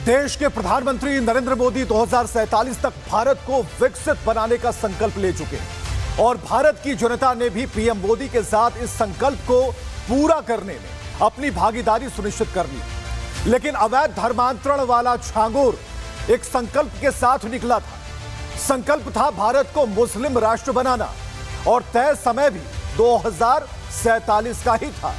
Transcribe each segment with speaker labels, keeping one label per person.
Speaker 1: देश के प्रधानमंत्री नरेंद्र मोदी 2047 तक भारत को विकसित बनाने का संकल्प ले चुके हैं और भारत की जनता ने भी पीएम मोदी के साथ इस संकल्प को पूरा करने में अपनी भागीदारी सुनिश्चित कर ली। लेकिन अवैध धर्मांतरण वाला छांगुर एक संकल्प के साथ निकला था। संकल्प था भारत को मुस्लिम राष्ट्र बनाना और तय समय भी 2047 का ही था।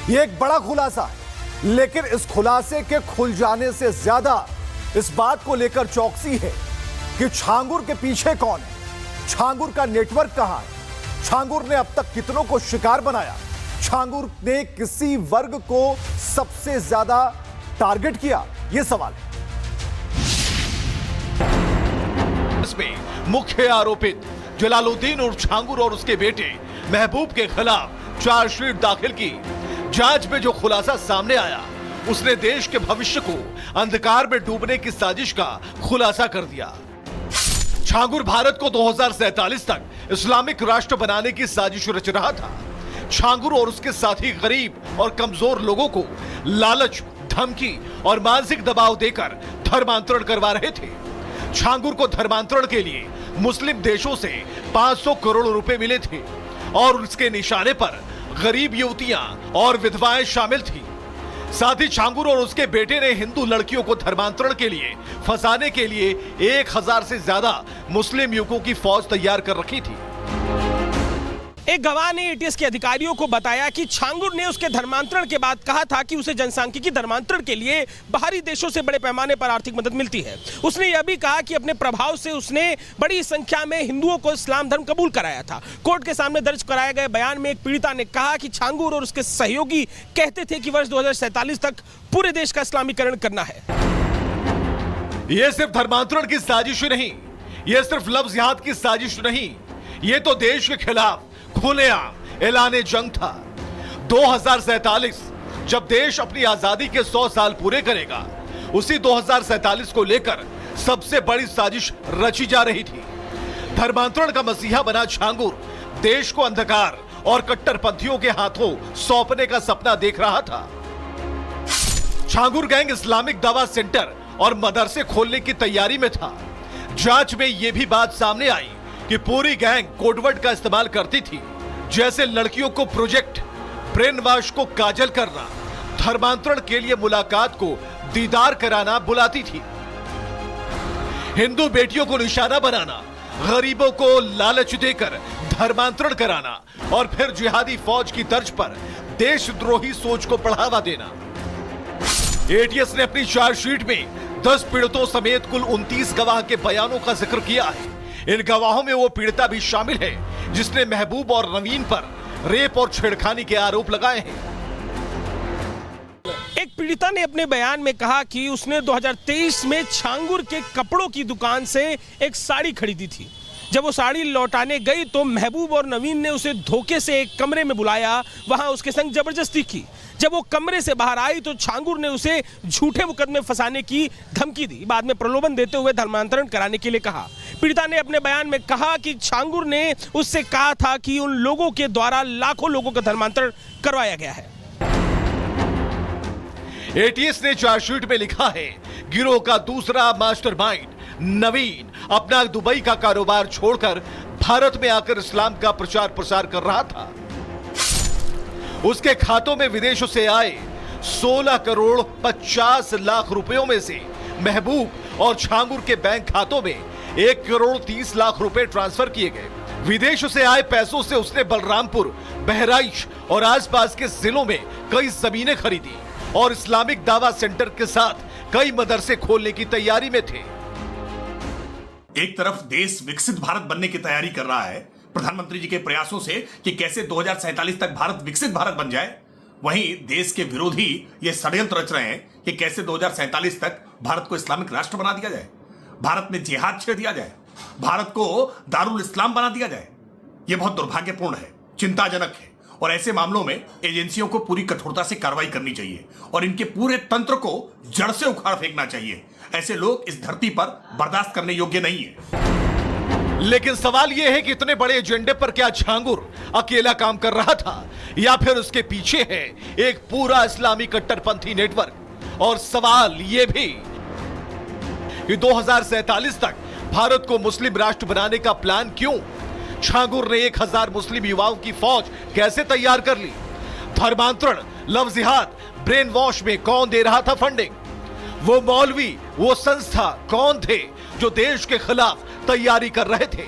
Speaker 1: यह एक बड़ा खुलासा है, लेकिन इस खुलासे के खुल जाने से ज्यादा इस बात को लेकर चौकसी है कि छांगुर के पीछे कौन है, छांगुर का नेटवर्क कहां है, छांगुर ने अब तक कितनों को शिकार बनाया, छांगुर ने किसी वर्ग को सबसे ज्यादा टारगेट किया, यह सवाल है।
Speaker 2: इसमें मुख्य आरोपित जलालुद्दीन उर्फ छांगुर और उसके बेटे महबूब के खिलाफ चार्जशीट दाखिल की। जांच में जो खुलासा सामने आया उसने देश के भविष्य को अंधकार में डूबने की साजिश का खुलासा कर दिया। छांगुर भारत को 2047 तक इस्लामिक राष्ट्र बनाने की साजिश रच रहा था। छांगुर और उसके साथी गरीब और कमजोर लोगों को लालच, धमकी और मानसिक दबाव देकर धर्मांतरण करवा रहे थे। छांगुर को धर्मांतरण के लिए मुस्लिम देशों से 500 करोड़ रुपए मिले थे और उसके निशाने पर गरीब युवतियां और विधवाएं शामिल थी। साथ ही छांगुर और उसके बेटे ने हिंदू लड़कियों को धर्मांतरण के लिए फंसाने के लिए 1000 से ज्यादा मुस्लिम युवकों की फौज तैयार कर रखी थी।
Speaker 3: एक गवाह ने एटीएस के अधिकारियों को बताया कि छांगुर ने उसके धर्मांतरण के बाद कहा था कि उसे जनसांख्यिकी धर्मांतरण के लिए बाहरी देशों से बड़े पैमाने पर आर्थिक मदद मिलती है। उसने यह भी कहा कि अपने प्रभाव से उसने बड़ी संख्या में हिंदुओं को इस्लाम धर्म कबूल कराया था। कोर्ट के सामने दर्ज कराए गए बयान में एक पीड़िता ने कहा कि छांगुर और उसके सहयोगी कहते थे कि वर्ष 2047 तक पूरे देश का इस्लामीकरण करना है।
Speaker 2: यह सिर्फ धर्मांतरण की साजिश नहीं, यह सिर्फ लफ्ज जिहाद की साजिश नहीं, यह तो देश के खिलाफ खुलेआम ऐलाने जंग था। 2047 जब देश अपनी आजादी के 100 साल पूरे करेगा, उसी 2047 को लेकर सबसे बड़ी साजिश रची जा रही थी। धर्मांतरण का मसीहा बना छांगुर देश को अंधकार और कट्टरपंथियों के हाथों सौंपने का सपना देख रहा था। छांगुर गैंग इस्लामिक दावा सेंटर और मदरसे खोलने की तैयारी में था। जांच में यह भी बात सामने आई कि पूरी गैंग कोडवर्ड का इस्तेमाल करती थी, जैसे लड़कियों को प्रोजेक्ट, ब्रेन वॉश को काजल करना, धर्मांतरण के लिए मुलाकात को दीदार कराना बुलाती थी, हिंदू बेटियों को निशाना बनाना, गरीबों को लालच देकर धर्मांतरण कराना और फिर जिहादी फौज की तर्ज पर देशद्रोही सोच को बढ़ावा देना। एटीएस ने अपनी चार्जशीट में 10 पीड़ितों समेत कुल 29 गवाह के बयानों का जिक्र किया है। इन गवाहों में वो पीड़िता भी शामिल है जिसने महबूब और नवीन पर रेप और छेड़खानी के आरोप लगाए हैं।
Speaker 3: एक पीड़िता ने अपने बयान में कहा कि उसने 2023 में छांगुर के कपड़ों की दुकान से एक साड़ी खरीदी थी। जब वो साड़ी लौटाने गई तो महबूब और नवीन ने उसे धोखे से एक कमरे में बुलाया, वहां उसके संग जबरदस्ती की। जब वो कमरे से बाहर आई तो छांगुर ने उसे झूठे मुकदमे फंसाने की धमकी दी। बाद में प्रलोभन देते हुए धर्मांतरण कराने के लिए कहा। पीड़िता ने अपने बयान में कहा कि छांगुर ने उससे कहा था कि उन लोगों के द्वारा लाखों लोगों का धर्मांतरण करवाया गया है।
Speaker 2: एटीएस ने चार्जशीट में लिखा है, गिरोह का दूसरा मास्टरमाइंड नवीन अपना दुबई का कारोबार छोड़कर भारत में आकर इस्लाम का प्रचार प्रसार कर रहा था। उसके खातों में विदेशों से आए 16 करोड़ 50 लाख रुपयों में से महबूब और छांगुर के बैंक खातों में 1 करोड़ 30 लाख रुपए ट्रांसफर किए गए। विदेशों से आए पैसों से उसने बलरामपुर, बहराइच और आसपास के जिलों में कई जमीनें खरीदी और इस्लामिक दावा सेंटर के साथ कई मदरसे खोलने की तैयारी में थे।
Speaker 4: एक तरफ देश विकसित भारत बनने की तैयारी कर रहा है प्रधानमंत्री जी के प्रयासों से कि कैसे 2047 तक भारत विकसित भारत बन जाए, वहीं देश के विरोधी ये षड्यंत्र रच रहे हैं कि कैसे 2047 तक भारत को इस्लामिक राष्ट्र बना दिया जाए, भारत में जिहाद छेड़ दिया जाए, भारत को दारुल इस्लाम बना दिया जाए। यह बहुत दुर्भाग्यपूर्ण है, चिंताजनक है और ऐसे मामलों में एजेंसियों को पूरी कठोरता से कार्रवाई करनी चाहिए और इनके पूरे तंत्र को जड़ से उखाड़ फेंकना चाहिए। ऐसे लोग इस धरती पर बर्दाश्त करने योग्य नहीं है।
Speaker 2: लेकिन सवाल यह है कि इतने बड़े एजेंडे पर क्या छांगुर अकेला काम कर रहा था या फिर उसके पीछे है एक पूरा इस्लामी कट्टरपंथी नेटवर्क। और सवाल यह भी कि 2047 तक भारत को मुस्लिम राष्ट्र बनाने का प्लान क्यों? छांगुर ने 1000 मुस्लिम युवाओं की फौज कैसे तैयार कर ली? धर्मांतरण, लव जिहाद, ब्रेन वॉश में कौन दे रहा था फंडिंग? वो मौलवी, वो संस्था कौन थे जो देश के खिलाफ तैयारी कर रहे थे?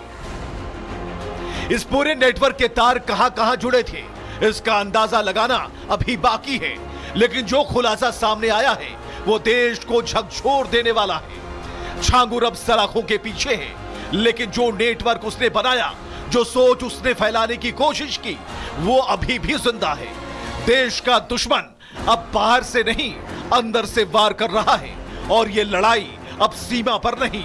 Speaker 2: इस पूरे नेटवर्क के तार कहां जुड़े थे, इसका अंदाजा लगाना अभी बाकी है, लेकिन जो खुलासा सामने आया है वो देश को झकझोर देने वाला है। छांगुर अब सलाखों के पीछे है, लेकिन जो नेटवर्क उसने बनाया, जो सोच उसने फैलाने की कोशिश की, वो अभी भी जिंदा है। देश का दुश्मन अब बाहर से नहीं, अंदर से वार कर रहा है, और ये लड़ाई अब सीमा पर नहीं,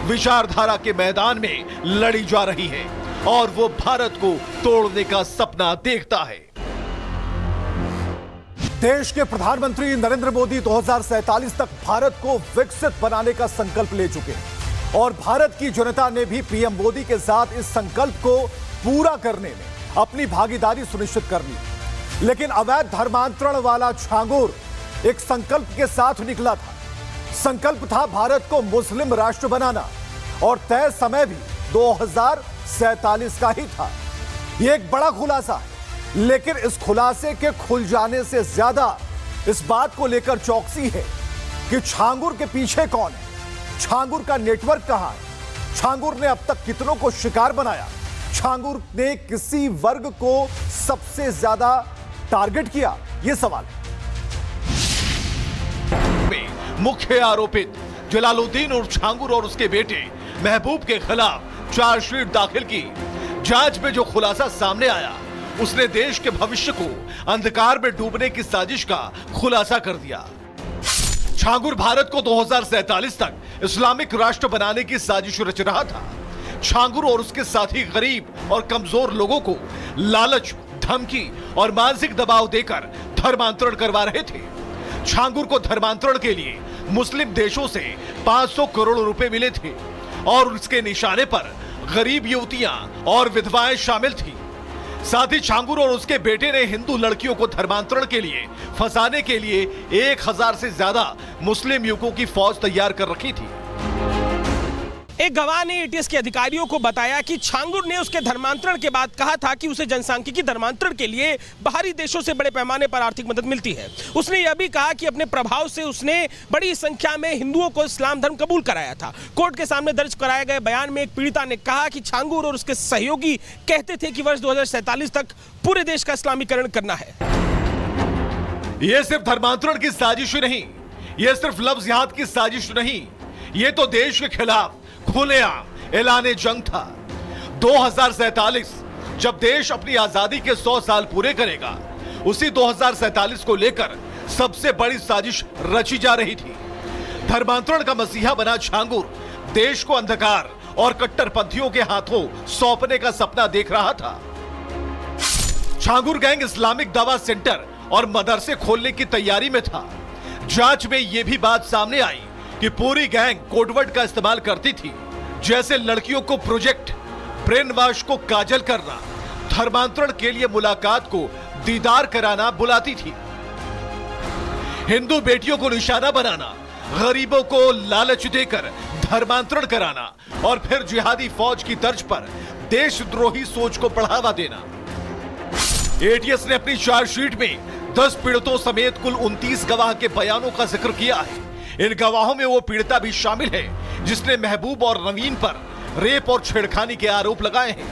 Speaker 2: विचारधारा के मैदान में लड़ी जा रही है, और वो भारत को तोड़ने का सपना देखता है।
Speaker 1: देश के प्रधानमंत्री नरेंद्र मोदी 2047 तक भारत को विकसित बनाने का संकल्प ले चुके हैं, और भारत की जनता ने भी पीएम मोदी के साथ इस संकल्प को पूरा करने में अपनी भागीदारी सुनिश्चित कर ली। लेकिन अवैध धर्मांतरण वाला छांगुर एक संकल्प के साथ निकला था। संकल्प था भारत को मुस्लिम राष्ट्र बनाना, और तय समय भी 2047 का ही था। यह एक बड़ा खुलासा है, लेकिन इस खुलासे के खुल जाने से ज्यादा इस बात को लेकर चौकसी है कि छांगुर के पीछे कौन है, छांगुर का नेटवर्क कहां है, छांगुर ने अब तक कितनों को शिकार बनाया, छांगुर ने किसी वर्ग को सबसे ज्यादा टारगेट किया, यह सवाल है।
Speaker 2: मुख्य आरोपित जलालुद्दीन उर्फ छांगुर और उसके बेटे महबूब के खिलाफ चार्जशीट दाखिल की। जांच में जो खुलासा सामने आया, उसने देश के भविष्य को अंधकार में डूबने की साजिश का खुलासा कर दिया। छांगुर भारत को 2047 तक इस्लामिक राष्ट्र बनाने की साजिश रच रहा था। छांगुर और उसके साथी गरीब और कमजोर लोगों को लालच, धमकी और मानसिक दबाव देकर धर्मांतरण करवा रहे थे। छांगुर को धर्मांतरण के लिए मुस्लिम देशों से 500 करोड़ रुपए मिले थे, और उसके निशाने पर गरीब युवतियां और विधवाएं शामिल थी। साथ ही छांगुर और उसके बेटे ने हिंदू लड़कियों को धर्मांतरण के लिए फंसाने के लिए 1000 से ज्यादा मुस्लिम युवकों की फौज तैयार कर रखी थी।
Speaker 3: एक गवाह ने एटीएस के अधिकारियों को बताया कि छांगुर ने उसके धर्मांतरण के बाद कहा था कि उसे जनसांख्यिकी धर्मांतरण के लिए बाहरी देशों से बड़े पैमाने पर आर्थिक मदद मिलती है। उसने यह भी कहा कि अपने प्रभाव से उसने बड़ी संख्या में हिंदुओं को इस्लाम धर्म कबूल कराया था। कोर्ट के सामने दर्ज कराए गए बयान में एक पीड़िता ने कहा कि छांगुर और उसके सहयोगी कहते थे कि वर्ष 2047 तक पूरे देश का इस्लामीकरण करना है।
Speaker 2: यह सिर्फ धर्मांतरण की साजिश नहीं, यह सिर्फ लव जिहाद की साजिश नहीं, यह तो देश के खिलाफ खुलेआम ऐलाने जंग था। 2047 जब देश अपनी आजादी के 100 साल पूरे करेगा, उसी 2047 को लेकर सबसे बड़ी साजिश रची जा रही थी। धर्मांतरण का मसीहा बना छांगुर देश को अंधकार और कट्टरपंथियों के हाथों सौंपने का सपना देख रहा था। छांगुर गैंग इस्लामिक दवा सेंटर और मदरसे खोलने की तैयारी में था। जांच में यह भी बात सामने आई कि पूरी गैंग कोडवर्ड का इस्तेमाल करती थी, जैसे लड़कियों को प्रोजेक्ट, ब्रेन वॉश को काजल करना, धर्मांतरण के लिए मुलाकात को दीदार कराना बुलाती थी, हिंदू बेटियों को निशाना बनाना, गरीबों को लालच देकर धर्मांतरण कराना, और फिर जिहादी फौज की तर्ज पर देशद्रोही सोच को बढ़ावा देना। एटीएस ने अपनी चार्जशीट में 10 पीड़ितों समेत कुल 29 गवाह के बयानों का जिक्र किया है। इन गवाहों में वो पीड़िता भी शामिल है जिसने महबूब और नवीन पर रेप और छेड़खानी के आरोप लगाए हैं।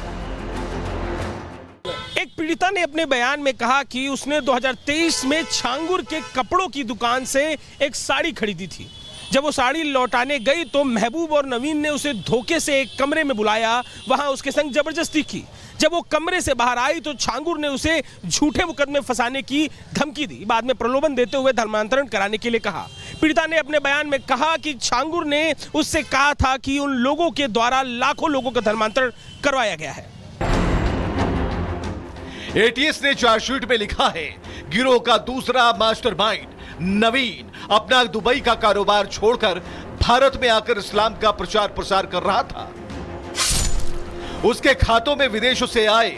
Speaker 3: एक पीड़िता ने अपने बयान में कहा कि उसने 2023 में छांगुर के कपड़ों की दुकान से एक साड़ी खरीदी थी। जब वो साड़ी लौटाने गई तो महबूब और नवीन ने उसे धोखे से एक कमरे में बुलाया, वहां उसके संग जबरदस्ती की। जब वो कमरे से बाहर आई तो छांगुर ने उसे झूठे मुकदमे फंसाने की धमकी दी। बाद में प्रलोभन देते हुए धर्मांतरण कराने के लिए कहा। पीड़िता ने अपने बयान में कहा कि छांगुर ने उससे कहा था कि उन लोगों के द्वारा लाखों लोगों का धर्मांतरण करवाया गया है।
Speaker 2: एटीएस ने चार्जशीट में लिखा है, गिरोह का दूसरा मास्टरमाइंड नवीन अपना दुबई का कारोबार छोड़कर भारत में आकर इस्लाम का प्रचार प्रसार कर रहा था। उसके खातों में विदेशों से आए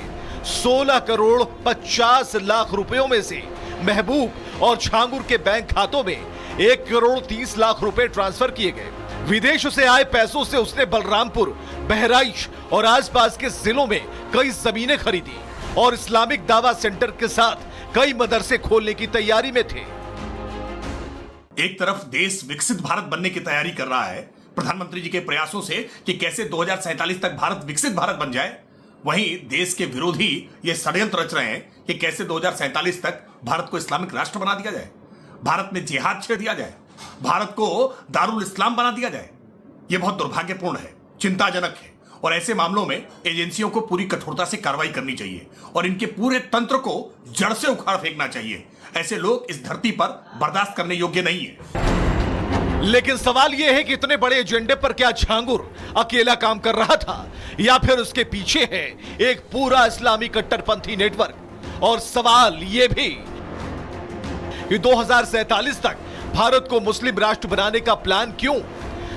Speaker 2: 16 करोड़ 50 लाख रुपयों में से महबूब और छांगुर के बैंक खातों में 1 करोड़ 30 लाख रुपए ट्रांसफर किए गए। विदेशों से आए पैसों से उसने बलरामपुर, बहराइच और आसपास के जिलों में कई जमीनें खरीदी और इस्लामिक दावा सेंटर के साथ कई मदरसे खोलने की तैयारी में थे।
Speaker 4: एक तरफ देश विकसित भारत बनने की तैयारी कर रहा है प्रधानमंत्री जी के प्रयासों से कि कैसे 2047 तक भारत विकसित भारत बन जाए, वहीं देश के विरोधी ये षड्यंत्र रच रहे हैं कि कैसे 2047 तक भारत को इस्लामिक राष्ट्र बना दिया जाए, भारत में जिहाद छेड़ दिया जाए, भारत को दारुल इस्लाम बना दिया जाए। यह बहुत दुर्भाग्यपूर्ण है, चिंताजनक है और ऐसे मामलों में एजेंसियों को पूरी कठोरता से कार्रवाई करनी चाहिए और इनके पूरे तंत्र को जड़ से उखाड़ फेंकना चाहिए। ऐसे लोग इस धरती पर बर्दाश्त करने योग्य नहीं है।
Speaker 2: लेकिन सवाल यह है कि इतने बड़े एजेंडे पर क्या झांगुर अकेला काम कर रहा था या फिर उसके पीछे है एक पूरा इस्लामी कट्टरपंथी नेटवर्क। और सवाल यह भी कि 2047 तक भारत को मुस्लिम राष्ट्र बनाने का प्लान क्यों?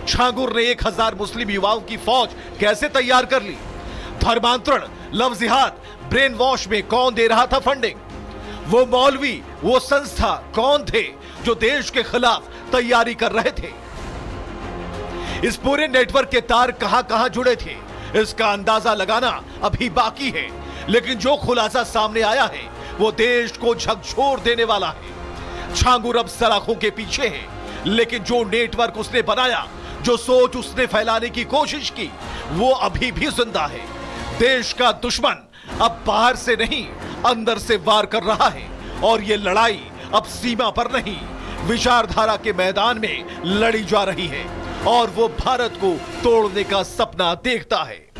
Speaker 2: झांगुर ने 1000 मुस्लिम युवाओं की फौज कैसे तैयार कर ली? धर्मांतरण, लव जिहाद, ब्रेन वॉश में कौन दे रहा था फंडिंग? वो मौलवी, वो संस्था कौन थे जो देश के खिलाफ तैयारी कर रहे थे? इस पूरे नेटवर्क के तार कहां जुड़े थे, इसका अंदाजा लगाना अभी बाकी है। लेकिन जो खुलासा सामने आया है वो देश को झकझोर देने वाला है। झांगुर अब सलाखों के पीछे है, लेकिन जो नेटवर्क उसने बनाया, जो सोच उसने फैलाने की कोशिश की, वो अभी भी जिंदा है। देश का दुश्मन अब बाहर से नहीं, अंदर से वार कर रहा है और ये लड़ाई अब सीमा पर नहीं, विचारधारा के मैदान में लड़ी जा रही है और वो भारत को तोड़ने का सपना देखता है।